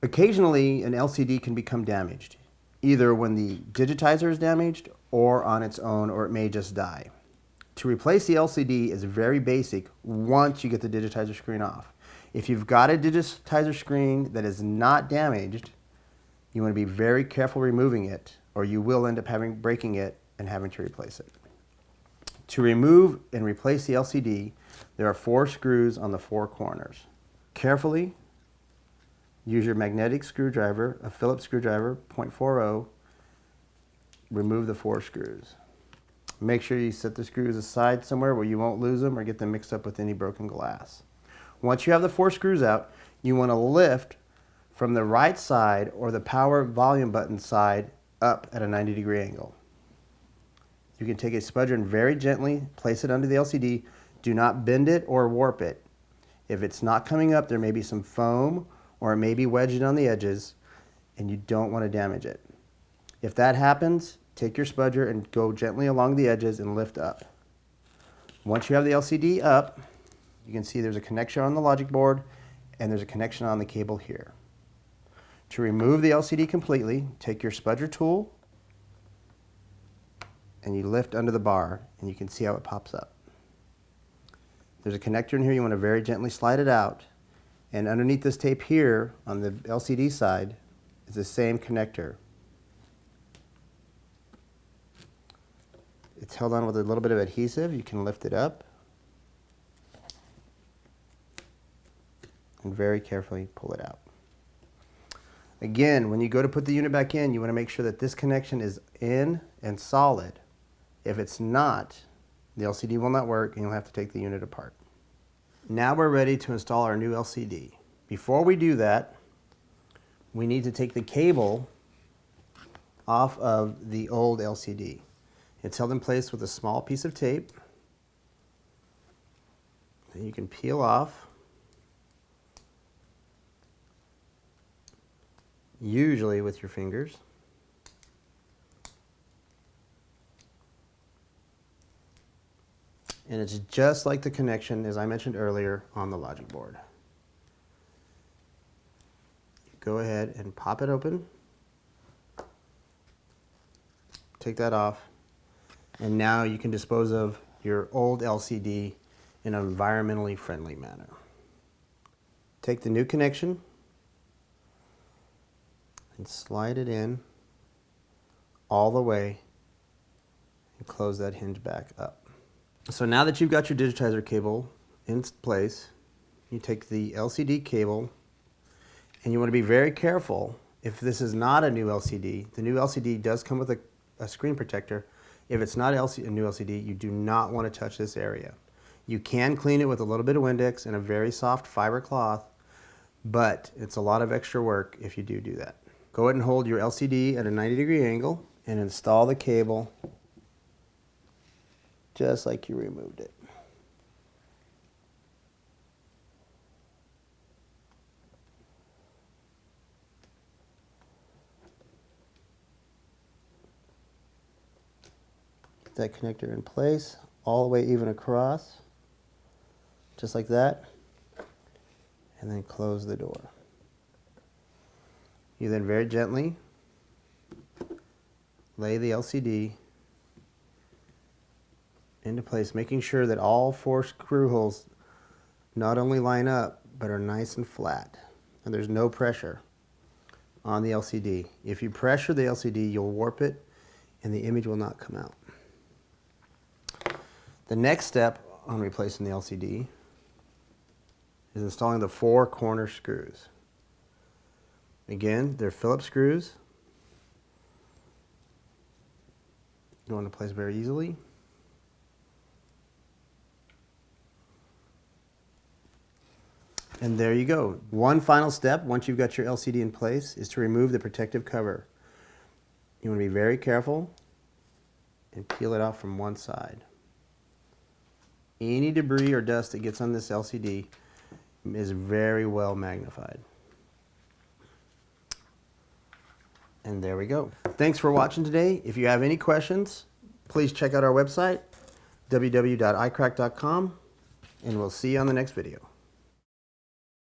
Occasionally, an LCD can become damaged, either when the digitizer is damaged or on its own, or it may just die. To replace the LCD is very basic once you get the digitizer screen off. If you've got a digitizer screen that is not damaged, you want to be very careful removing it, or you will end up breaking it and having to replace it. To remove and replace the LCD, there are 4 screws on the 4 corners. Carefully use your magnetic screwdriver, a Phillips screwdriver, 0.40, remove the 4 screws. Make sure you set the screws aside somewhere where you won't lose them or get them mixed up with any broken glass. Once you have the 4 screws out, you want to lift from the right side or the power volume button side up at a 90-degree angle. You can take a spudger and very gently place it under the LCD. Do not bend it or warp it. If it's not coming up, there may be some foam or it may be wedged on the edges, and you don't want to damage it. If that happens, take your spudger and go gently along the edges and lift up. Once you have the LCD up, you can see there's a connection on the logic board and there's a connection on the cable here. To remove the LCD completely, take your spudger tool and you lift under the bar, and you can see how it pops up. There's a connector in here. You want to very gently slide it out, and underneath this tape here on the LCD side is the same connector. It's held on with a little bit of adhesive. You can lift it up and very carefully pull it out. Again, when you go to put the unit back in, you want to make sure that this connection is in and solid. If it's not, the LCD will not work and you'll have to take the unit apart. Now we're ready to install our new LCD. Before we do that, we need to take the cable off of the old LCD. It's held in place with a small piece of tape that you can peel off, usually with your fingers. And it's just like the connection, as I mentioned earlier, on the logic board. Go ahead and pop it open. Take that off. And now you can dispose of your old LCD in an environmentally friendly manner. Take the new connection and slide it in all the way and close that hinge back up. So now that you've got your digitizer cable in place, you take the LCD cable and you want to be very careful. If this is not a new LCD, the new LCD does come with a screen protector. If it's not a new LCD, you do not want to touch this area. You can clean it with a little bit of Windex and a very soft fiber cloth, but it's a lot of extra work if you do that. Go ahead and hold your LCD at a 90-degree angle and install the cable just like you removed it. Get that connector in place, all the way even across, just like that, and then close the door. You then very gently lay the LCD into place, making sure that all 4 screw holes not only line up, but are nice and flat. And there's no pressure on the LCD. If you pressure the LCD, you'll warp it and the image will not come out. The next step on replacing the LCD is installing the 4 corner screws. Again, they're Phillips screws. Go into place very easily. And there you go. One final step, once you've got your LCD in place, is to remove the protective cover. You want to be very careful and peel it off from one side. Any debris or dust that gets on this LCD is very well magnified. And there we go. Thanks for watching today. If you have any questions, please check out our website, www.icracked.com, and we'll see you on the next video.